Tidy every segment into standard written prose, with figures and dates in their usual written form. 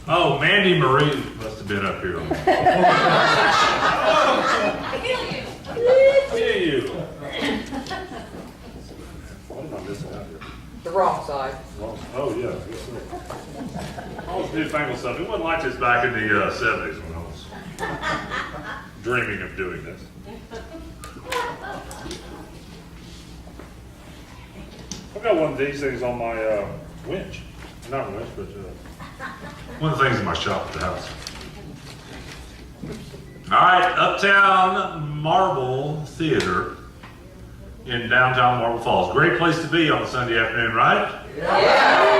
Oh, Mandy Marie must have been up here. I feel you. What am I missing out here? The wrong side. Oh, yeah. All this newfangled stuff. It wasn't like this back in the 70s when I was dreaming of doing this. I've got one of these things on my winch. Not winch, but one of the things in my shop at the house. All right, Uptown Marble Theater in downtown Marble Falls. Great place to be on a Sunday afternoon, right? Yeah.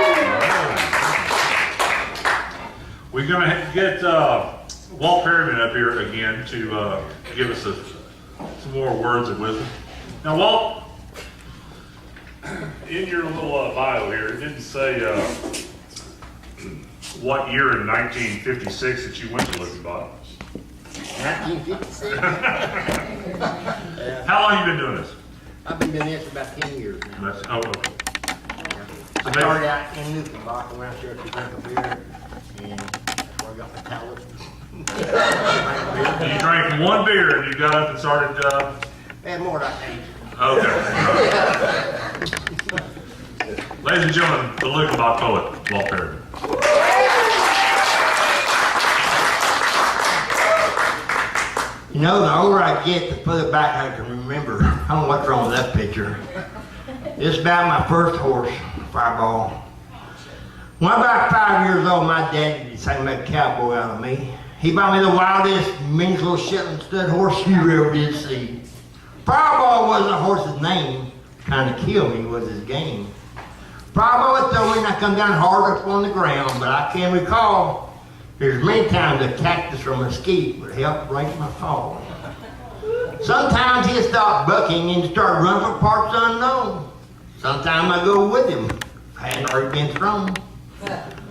We're going to get Walt Perryman up here again to give us some more words of wisdom. Now, Walt, in your little bio here, it didn't say what year in 1956 that you went to Luckenbach. 1956. How long have you been doing this? I've been doing this for about 10 years now. Okay. I started out in Luckenbach, went out there to drink a beer, and that's where I got my talent. You drank one beer and you got up and started. And more like 8. Okay. Ladies and gentlemen, the Luckenbach poet, Walt Perryman. You know, the older I get, the further back I can remember. I don't know what's wrong with that picture. It's about my first horse, Fireball. When I was about 5 years old, my dad decided to make a cowboy out of me. He bought me the wildest, meanest little Shetland stud horse you ever did see. Fireball wasn't the horse's name. Kind of killed me was his game. Fireball had told me and I come down hard up on the ground, but I can recall there's many times a cactus or mesquite would help break my fall. Sometimes he'd stop bucking and start running for parts unknown. Sometimes I go with him. I hadn't already been thrown.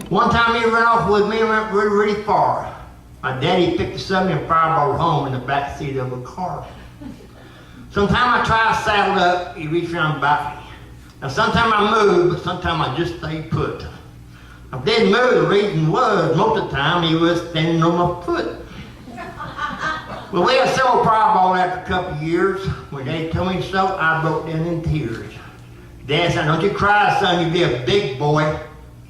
One time he ran off with me and went really, really far. My daddy picked us up and Fireball home in the back seat of a car. Sometimes I try to saddle up, he reached around and bite me. Now sometimes I move, but sometimes I just stay put. I didn't move, the reason was, most of the time he was standing on my foot. Well, we had several Fireball after a couple of years. When they told me so, I broke down in tears. Dad said, don't you cry, son, you'll be a big boy.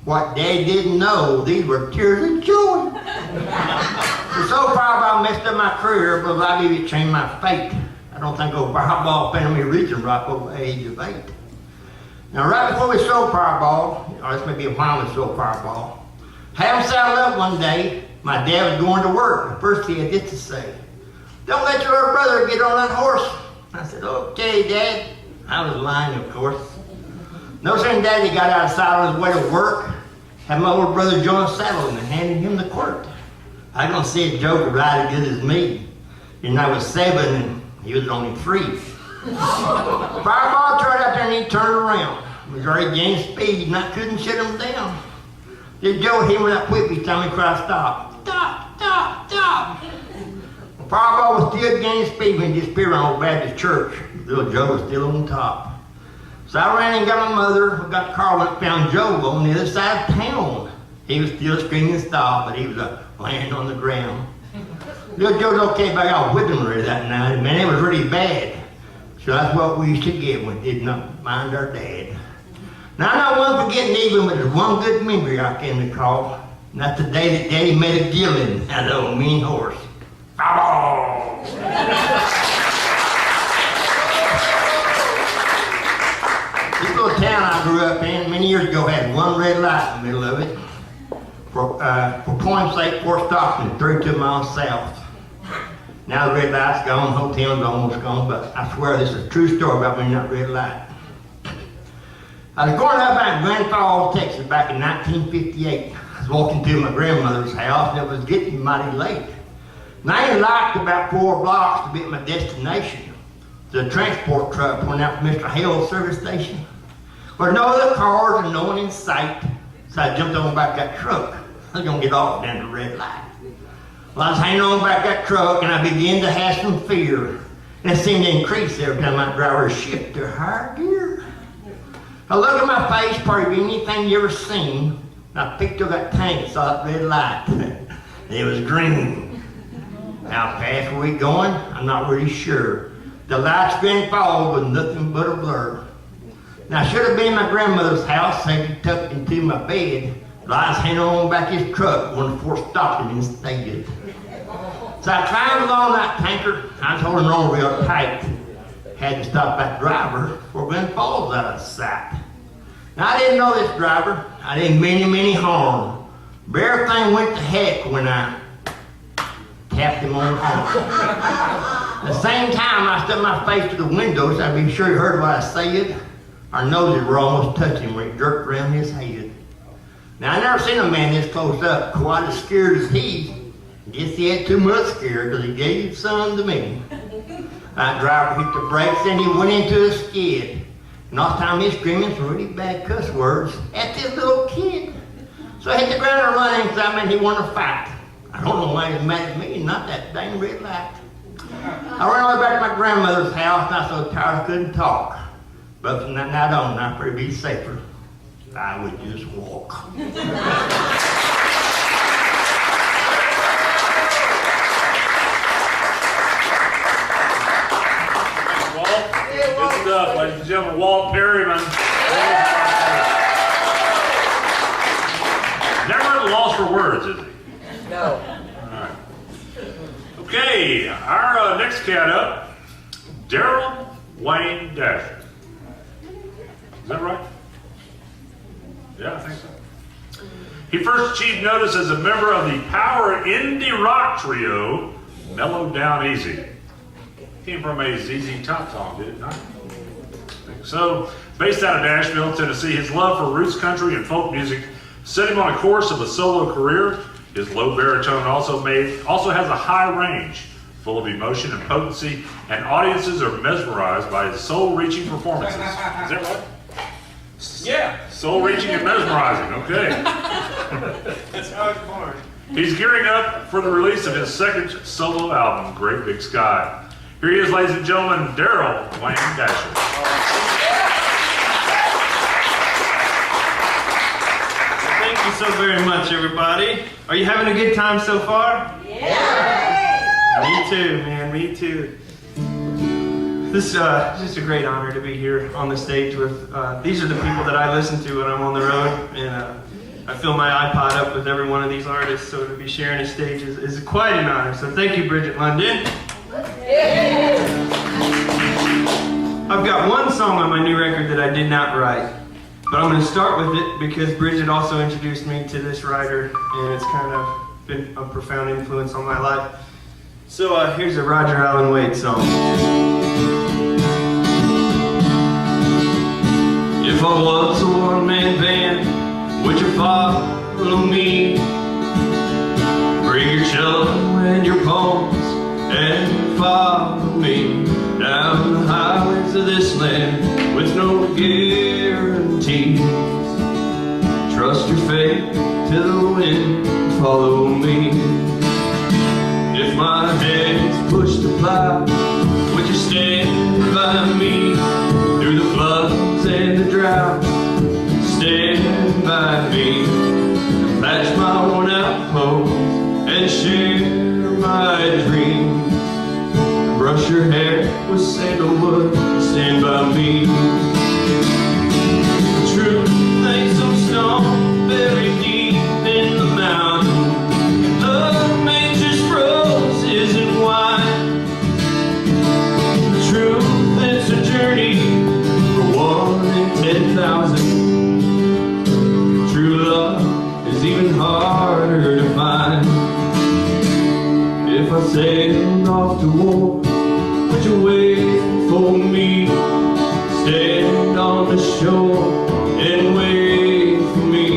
What Dad didn't know, these were tears of joy. And so Fireball messed up my career, but I believe it changed my fate. I don't think old Fireball found me reaching right over the age of 8. Now, right before we sold Fireball, or this may be a while we sold Fireball, had him saddled up one day. My dad was going to work. The first he had this to say, don't let your little brother get on that horse. I said, okay, Dad. I was lying, of course. No sooner than Daddy got out of saddle on his way to work, had my older brother join the saddle and handed him the quirt. I was going to see a joker ride as good as me. And I was 7 and he was only 3. Fireball turned up there and he turned around. He was already gaining speed and I couldn't shut him down. This Joe hit me up quick each time he cried, stop, stop, stop, stop. Fireball was still gaining speed when he disappeared on Old Baptist Church. Little Joe was still on top. So I ran and got my mother, we got the car, went and found Joe on the other side of town. He was still screaming stop, but he was laying on the ground. Little Joe's okay, but I got whipping her that night. Man, it was really bad. So that's what we used to get when we did not mind our dad. Now I know one for getting even, but there's one good memory I can recall. And that's the day that Daddy made a gilling out of that old mean horse. Oh! This little town I grew up in many years ago had one red light in the middle of it. For point's sake, Fort Stockton, 32 miles south. Now the red light's gone, the whole town's almost gone, but I swear this is a true story about when that red light. I was growing up out in Grand Falls, Texas back in 1958. I was walking through my grandmother's house and it was getting mighty late. And I only liked about 4 blocks to be at my destination. The transport truck went out from Mr. Hale's service station. There were no other cars and no one in sight, so I jumped on back that truck. I was gonna get off down the red light. Well, I was hanging on back that truck and I began to have some fear. And it seemed to increase every time my driver shifted to higher gear. I looked at my face, probably anything you ever seen. And I picked up that tank and saw that red light. It was green. How fast were we going? I'm not really sure. The lights green fog was nothing but a blur. Now, I should have been in my grandmother's house, safely tucked into my bed. But I was hanging on back his truck when the force stopped him instead. So I climbed along that tanker. I was holding on real tight. Had to stop that driver before Glen Falls out of sight. Now, I didn't know this driver. I didn't mean him any harm. But everything went to heck when I tapped him on the arm. At the same time, I stuck my face to the window so I'd be sure he heard what I said. Our noses were almost touching when he jerked around his head. Now, I never seen a man this close up, quite as scared as he. Guess he had too much scare because he gave some to me. That driver hit the brakes and he went into a skid. And all the time he's screaming some really bad cuss words at this little kid. So I hit the ground and running because I meant he wanted to fight. I don't know why he was mad at me, not that dang red light. I ran all the way back to my grandmother's house and I was so tired I couldn't talk. But from that night on, I'd probably be safer. I would just walk. Good stuff, ladies and gentlemen. Walt Perryman. Never at a loss for words, is he? No. All right. Okay, our next cat up, Daryl Wayne Dasher. Is that right? Yeah, I think so. He first achieved notice as a member of the power indie rock trio, Mellow Down Easy. Came from a ZZ Top song, did it not? I think so. Based out of Nashville, Tennessee, his love for roots country and folk music set him on a course of a solo career. His low baritone also has a high range, full of emotion and potency, and audiences are mesmerized by his soul-reaching performances. Is that right? Yeah. Soul-reaching and mesmerizing, okay. That's how it's born. He's gearing up for the release of his second solo album, Great Big Sky. Here he is, ladies and gentlemen, Daryl Wayne Dasher. Thank you so very much, everybody. Are you having a good time so far? Yeah! Me too, man, me too. This is just a great honor to be here on the stage with, these are the people that I listen to when I'm on the road, and I fill my iPod up with every one of these artists, so to be sharing a stage is quite an honor. So thank you, Brigitte London. I've got one song on my new record that I did not write, but I'm going to start with it because Brigitte also introduced me to this writer, and it's kind of been a profound influence on my life. So here's a Roger Allen Wade song. If I was a one-man band, would you follow me? Bring your cello and your poems and follow me down the highways of this land with no guarantees. Trust your fate to the wind and follow me. If my hands push the plow, would you stand by me through the floods and the drought? Stand by me, patch my worn out clothes and share my dreams. Brush your hair with sandalwood, stand by me. Truth ain't some stone buried deep in the mountain. Love ain't just roses and wine. Truth is a journey for 1 in 10,000. True love is even harder to find. If I sailed off to war, would you wait for me? Stand on the shore and wait for me.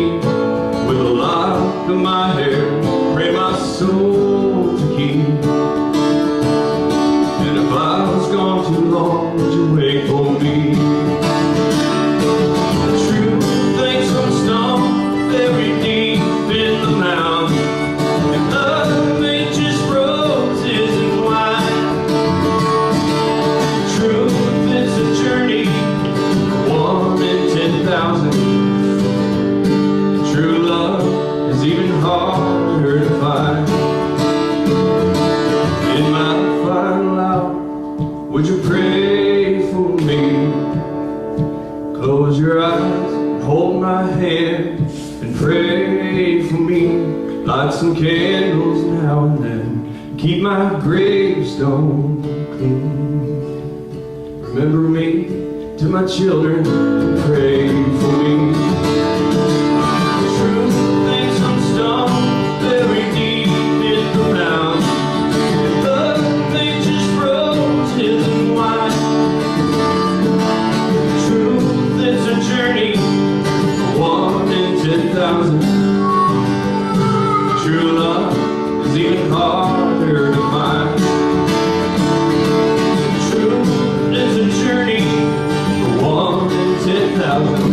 With a lock of my hair, pray my soul to keep. And if I was gone too long, would you wait for me? The truth ain't some stone buried deep in the mountain. And love ain't just roses and wine. Truth is a journey, 1 in 10,000. hold my hand and pray for me. Light some candles now and then, keep my gravestone clean. Remember me to my children, pray for me. True things some stone, buried deep in the ground. Love nature's roses and wine. Truth is a journey, 1 in 10,000. True love is even harder to find. Truth is a journey, 1 in 10,000.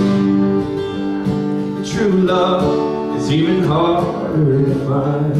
True love is even harder to find.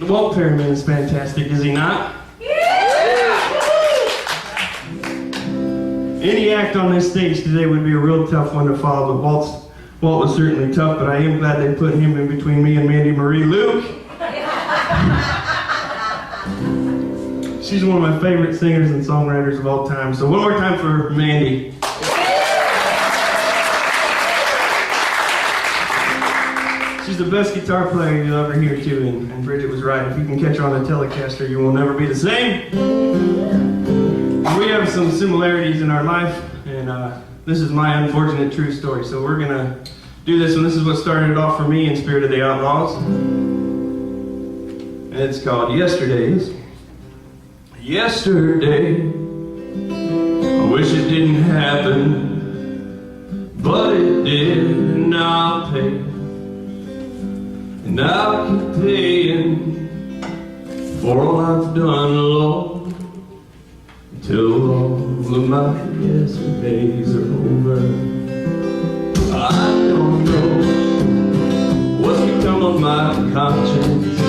Walt Perryman is fantastic, is he not? Any act on this stage today would be a real tough one to follow, but Walt was certainly tough, but I am glad they put him in between me and Mandy Marie Luke. She's one of my favorite singers and songwriters of all time. So one more time for Mandy. She's the best guitar player you'll ever hear too, and Brigitte was right. If you can catch her on a Telecaster, you will never be the same. We have some similarities in our life, and this is my unfortunate true story. So we're gonna do this one. This is what started it off for me in Spirit of the Outlaws. And it's called Yesterdays. Yesterday, I wish it didn't happen, but it did, and I'll pay. And I'll keep paying for all I've done, Lord, until all of my yesterdays are over. I don't know what's become of my conscience.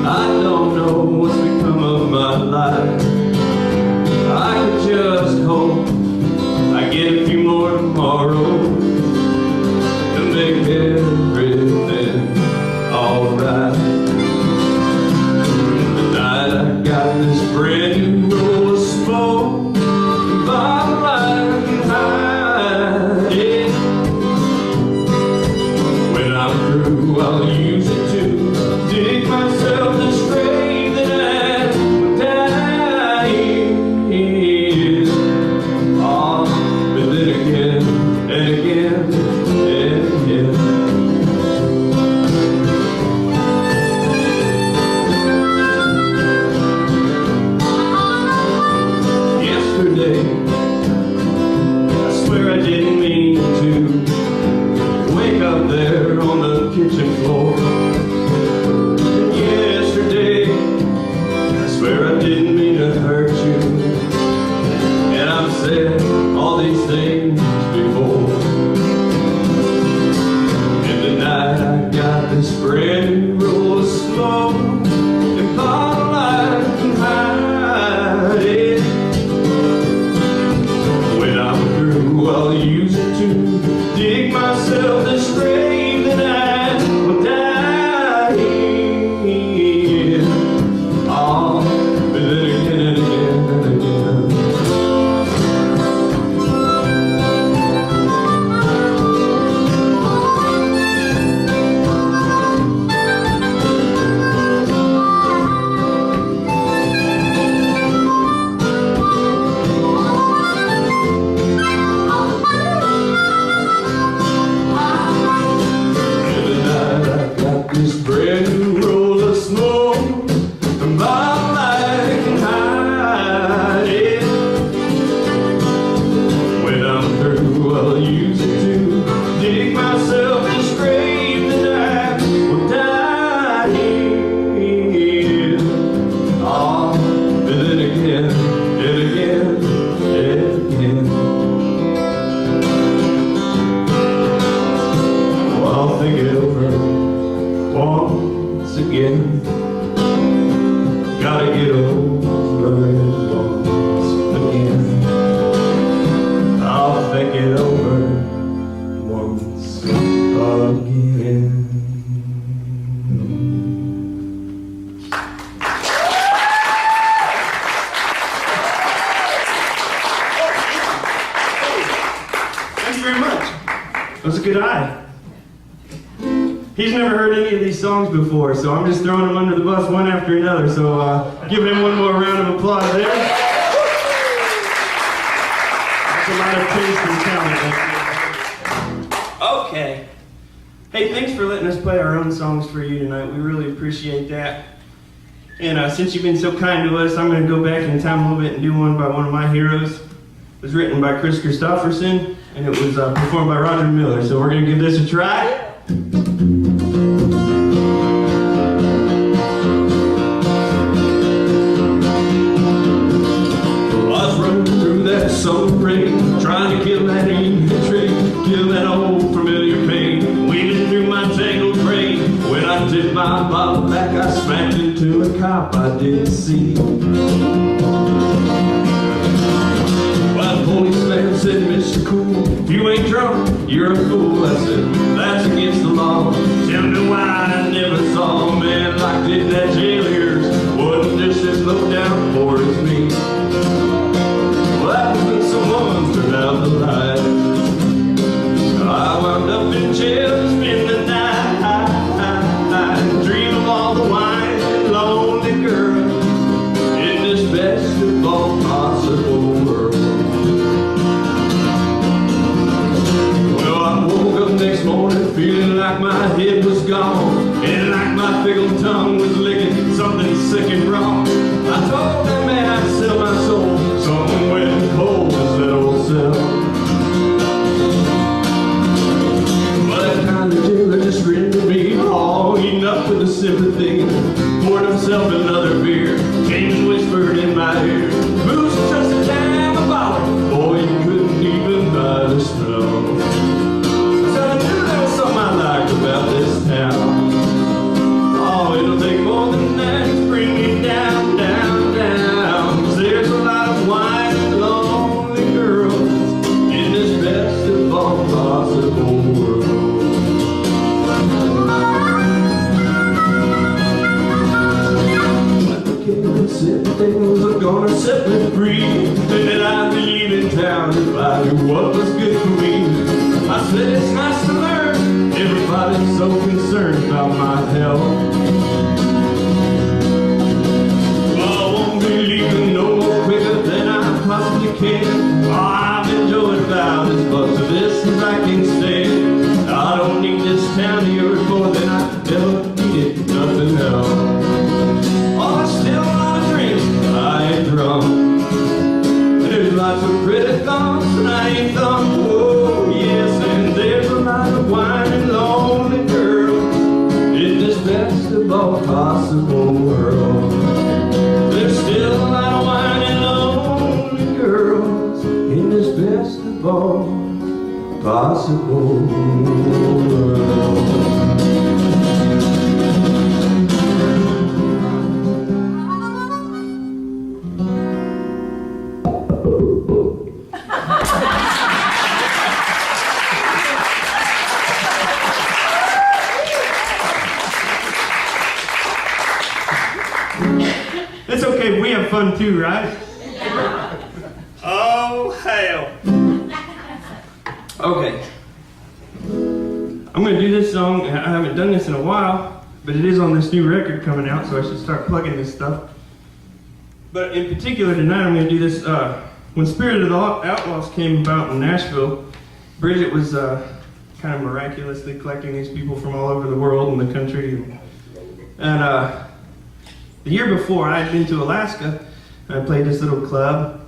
I don't know what's become of my life. I could just hope I get a few more tomorrows to make everything alright. Tonight I got this brand new roll of smoke, bottle light and hide it. When I'm through, I'll use it to dig myself this grave that I will die in. Oh, but then again and again and again. Yesterday, I swear I didn't mean to wake up there on the kitchen floor. And yesterday, I swear I didn't mean to hurt you. And I've said all these things before. And tonight I got this brand new roll of smoke and bottle light and hide it. When I'm through, I'll use it to dig myself this grave that I will die in. Oh, but then again and again and again. And tonight I got this brand new roll of smoke and bottle light and hide it. When I'm through, I'll use it to dig myself this grave that I will die in. Oh, but then again and again and again. Oh, I'll think it over once again. Gotta get over it once again. I'll think it over once again. Thank you very much. That was a good eye. He's never heard any of these songs before, so I'm just throwing him under the bus one after another. So give him one more round of applause there. That's a lot of taste and talent. Okay. Hey, thanks for letting us play our own songs for you tonight. We really appreciate that. And since you've been so kind to us, I'm going to go back in time a little bit and do one by one of my heroes. It was written by Chris Christopherson, and it was performed by Roger Miller. So we're going to give this a try. Summer rain, trying to kill that evening train, kill that old familiar pain, weaving through my tangled brain. When I tipped my bottle back, I smacked into a cop I didn't see. Well, the policeman said, Mr. Cool, if you ain't drunk, you're a fool. I said, that's against the law. Tell me why I never saw a man like in that jail of yours. Wasn't just as low down poor as me. Someone turned out the light. I wound up in jail to spend the night. sick and wrong. I told that man I'd sell my soul somewhere cold as that old cell. But that kind of jailer just grinned at me, all eaten up with the sympathy. Poured himself another beer, came and whispered in my ear, "Booze is just a damn about it. Boy, you couldn't even buy the smell." So I knew there was something I liked about this town. Oh, it'll take more than that to bring me down, down, down. 'Cause there's a lot of wine and lonely girls in this best of all possible worlds. Things are gonna set me free, and that I'd leave in town if I knew what was good for me. I said it's nice to learn, everybody's so concerned about my health. Well, I won't be leaving no more quicker than I possibly can. Oh, I've enjoyed about as much of this as I can stand. I don't need this town of yours more than I ever needed nothing else. Oh, it's still I ain't drunk. There's lots of pretty thoughts and I ain't thought, oh yes, and there's a lot of wine and lonely girls in this best of all possible worlds. There's still a lot of wine and lonely girls in this best of all possible worlds. It's okay, we have fun too, right? Oh, hell. Okay. I'm gonna do this song. I haven't done this in a while, but it is on this new record coming out, so I should start plugging this stuff. But in particular tonight, I'm gonna do this, when Spirit of the Outlaws came about in Nashville, Brigitte was kind of miraculously collecting these people from all over the world and the country. And the year before, I had been to Alaska, and I played this little club,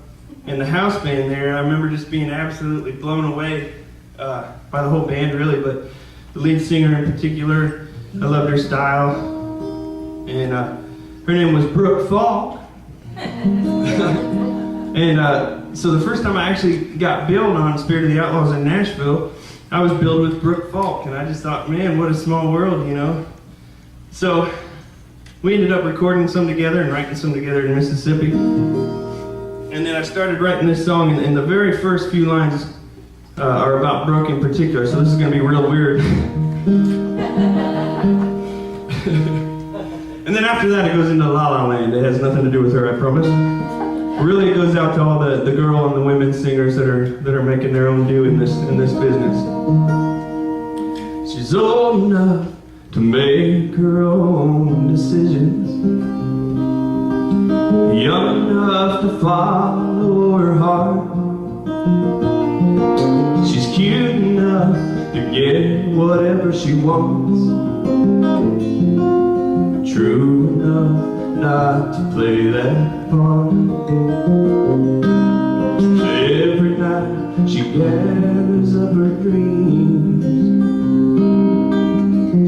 and the house band there, and I remember just being absolutely blown away by the whole band, really, but the lead singer in particular, I loved her style, and her name was Brook Faulk. And so the first time I actually got billed on Spirit of the Outlaws in Nashville, I was billed with Brook Faulk, and I just thought, man, what a small world, you know? So we ended up recording some together and writing some together in Mississippi. And then I started writing this song, and the very first few lines are about Brooke in particular, so this is going to be real weird. And then after that, it goes into La La Land. It has nothing to do with her, I promise. Really, it goes out to all the girl and the women singers that are making their own due in this business. She's old enough to make her own decisions, young enough to follow her heart. She's cute enough to get whatever she wants, true enough not to play that part. Every night she gathers up her dreams,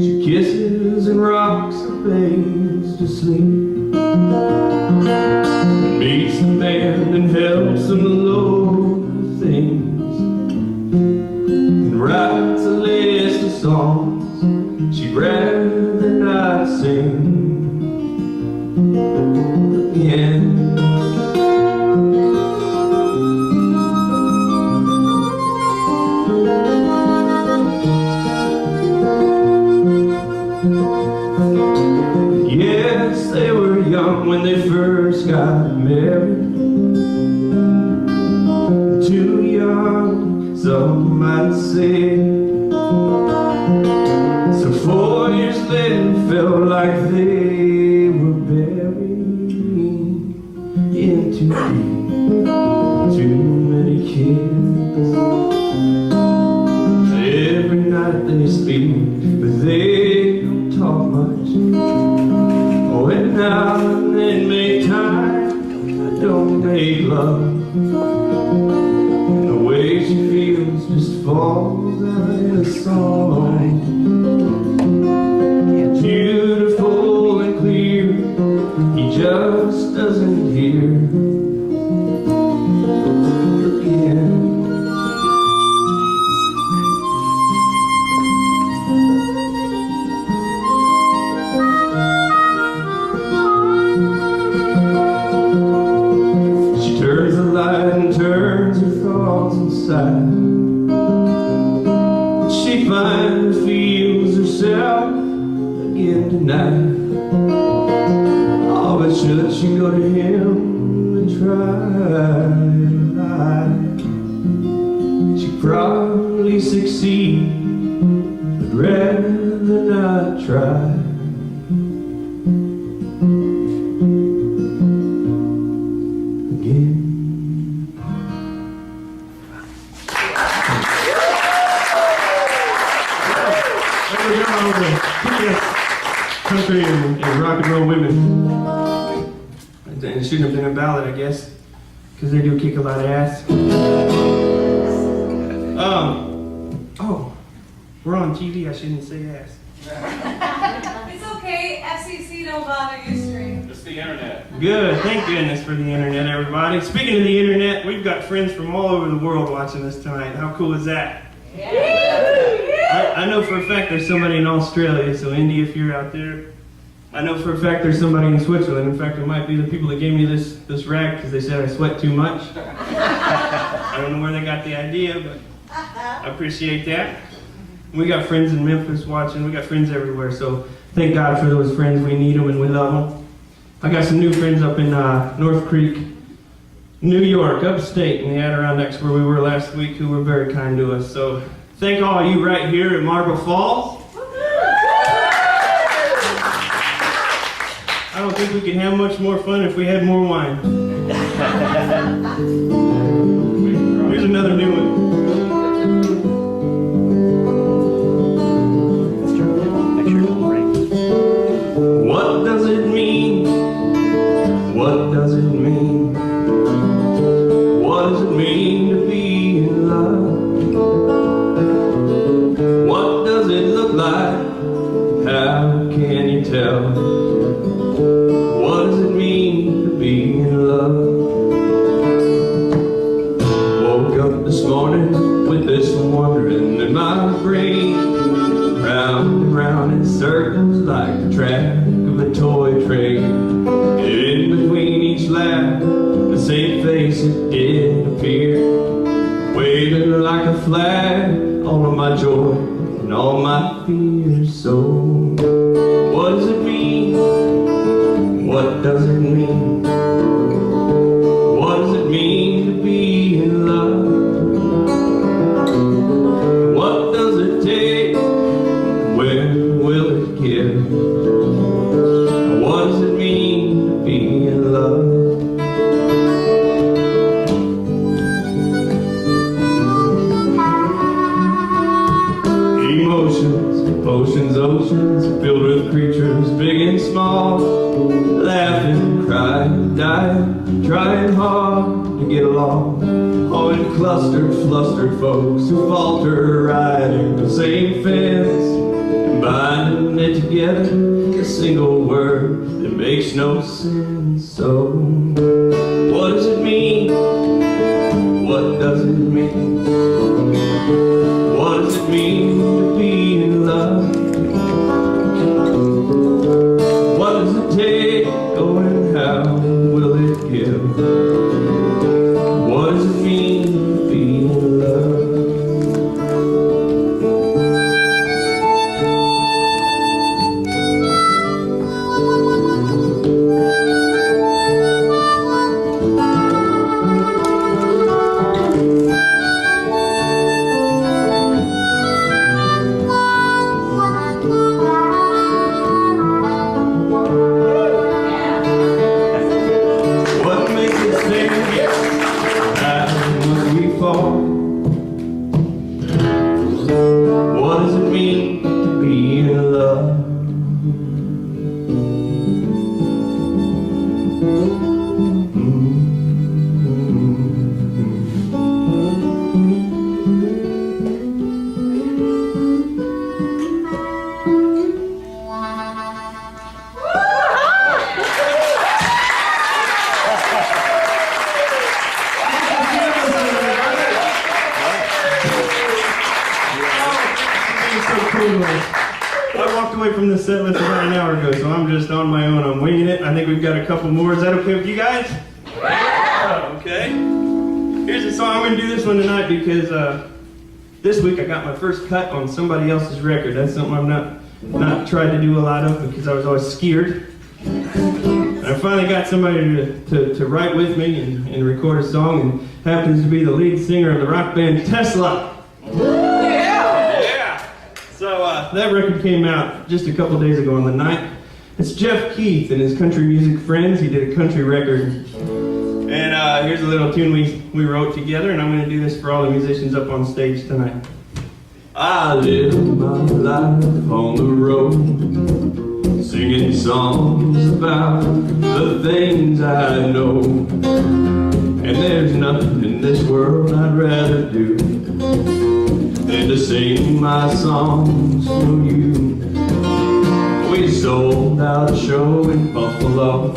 she kisses and rocks her babes to sleep, meets the band and helps them load the things, and writes a list of songs she'd rather not sing. Yeah. Yes, they were young when they first got married, too young, some might say. So 4 years later, felt like they were buried in too deep, too many kids. Every night they speak, but they don't talk much. Oh, and now hate love, and the way she feels just falls out in a song. Beautiful and clear, he just doesn't hear again. She turns the light and turns her thoughts inside. She finds, feels herself again tonight. Oh, but should she go to him and try to lie? She'd probably succeed, but rather not try. Again. Country and rock and roll women. And it shouldn't have been a ballad, I guess, because they do kick a lot of ass. Oh, we're on TV. I shouldn't say ass. It's okay. FCC don't bother you straight. It's the internet. Good. Thank goodness for the internet, everybody. Speaking of the internet, we've got friends from all over the world watching us tonight. How cool is that? I know for a fact there's somebody in Australia, so Indy, if you're out there. I know for a fact there's somebody in Switzerland. In fact, it might be the people that gave me this rag because they said I sweat too much. I don't know where they got the idea, but I appreciate that. We got friends in Memphis watching. We got friends everywhere, so thank God for those friends. We need them and we love them. I got some new friends up in North Creek, New York, upstate, in the Adirondacks where we were last week, who were very kind to us. So thank all of you right here at Marble Falls. I don't think we could have much more fun if we had more wine. Here's another new one. What does it mean? What does it mean? What does it mean to be in love? What does it look like? How can you tell? What does it mean to be in love? Woke up this morning with this wondering in my brain, round and round in circles like the track of a toy train. In between each lap, the same face it did appear, waving like a flag, all of my joy and all my fears. So, what does it mean? What does it mean? What does it mean to be in love? What does it take? When will it give? What does it mean to be in love? Emotions, oceans, oceans, filled with creatures big and small, laughing, crying, dying, trying hard to get along. Oh, and clustered, flustered folks who falter riding the same fence, binding it together, a single word that makes no sense. So, what does it mean? What does it mean? What does it mean to be in love? What does it take? Oh, and how will it give? What does it mean to be in love? from the set list about an hour ago, so I'm just on my own. I'm winging it. I think we've got a couple more. Is that okay with you guys? Yeah. Okay. Here's a song. I'm going to do this one tonight because this week I got my first cut on somebody else's record. That's something I've not tried to do a lot of because I was always scared. And I finally got somebody to write with me and record a song, and happens to be the lead singer of the rock band Tesla. Yeah! So that record came out just a couple days ago on the 9th. It's Jeff Keith and his country music friends. He did a country record. And here's a little tune we wrote together, and I'm going to do this for all the musicians up on stage tonight. I live my life on the road, singing songs about the things I know. And there's nothing in this world I'd rather do than to sing my songs for you. We sold out a show in Buffalo,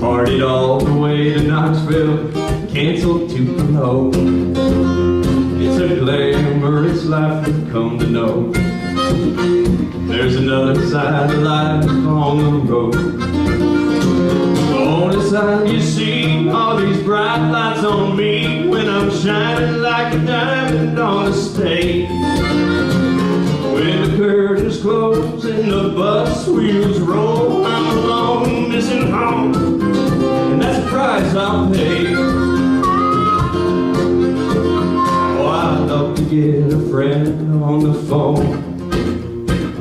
partied all the way to Knoxville, canceled Tupelo. It's a glamorous life we've come to know. There's another side of life on the road. On the side you see all these bright lights on me when I'm shining like a diamond on a stage. When the curtains close and the bus wheels roll, I'm alone missing home, and that's the price I'll pay. Oh, I'd love to get a friend on the phone,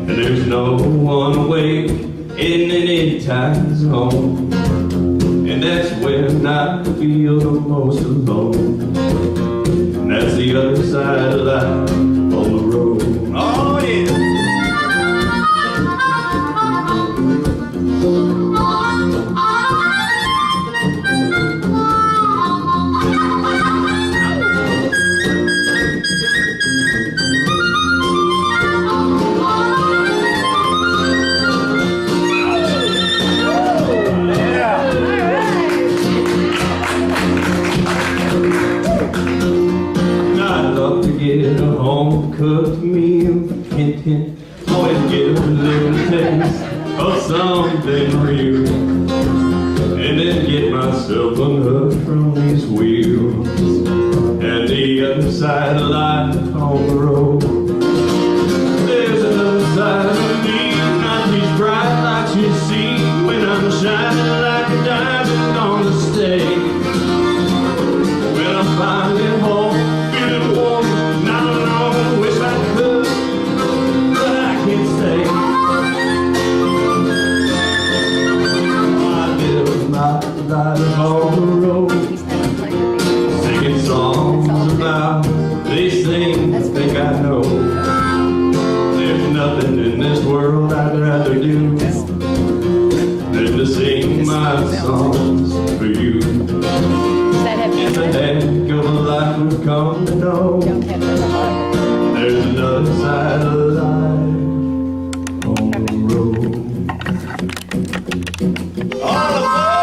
and there's no one awake in any time zone, and that's when I feel the most alone. And that's the other side of life on the road. Oh yeah. Get a home-cooked meal, hint, hint. Always get a little taste of something real, and then get myself unhooked from these wheels. And the other side of life on the road, there's another side of me, not these bright lights you see when I'm shining like a diamond on the stage. When I'm finally home, feeling warm, not alone, wish I could, but I can't stay. I live my life on the road, singing songs about these things I think I know. There's nothing in this world I'd rather do than to sing my songs for you. It's a heck of a life we've come to know. There's another side of life on the road. All aboard!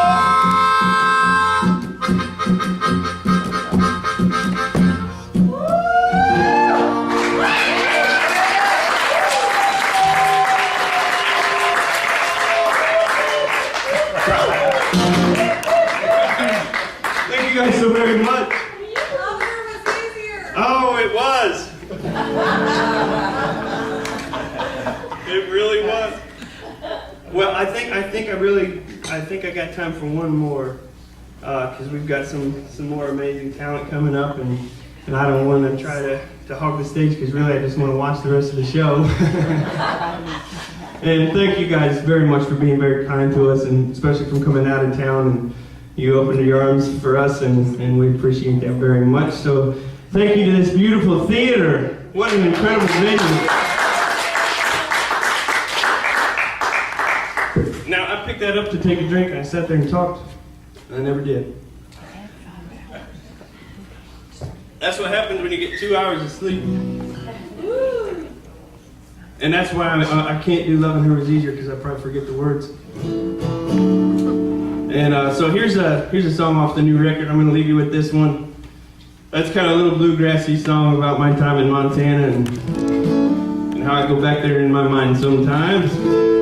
Thank you guys so very much. Longer was easier. Oh, it was. It really was. Well, I think I got time for one more, because we've got some more amazing talent coming up, and I don't want to try to hog the stage, because really I just want to watch the rest of the show. And thank you guys very much for being very kind to us, and especially from coming out of town, and you opened your arms for us, and we appreciate that very much. So thank you to this beautiful theater. What an incredible venue. Now, I picked that up to take a drink, and I sat there and talked, and I never did. That's what happens when you get 2 hours of sleep. And that's why I can't do Loving Her Was Easier, because I probably forget the words. And so here's a song off the new record. I'm going to leave you with this one. That's kind of a little bluegrassy song about my time in Montana and how I go back there in my mind sometimes.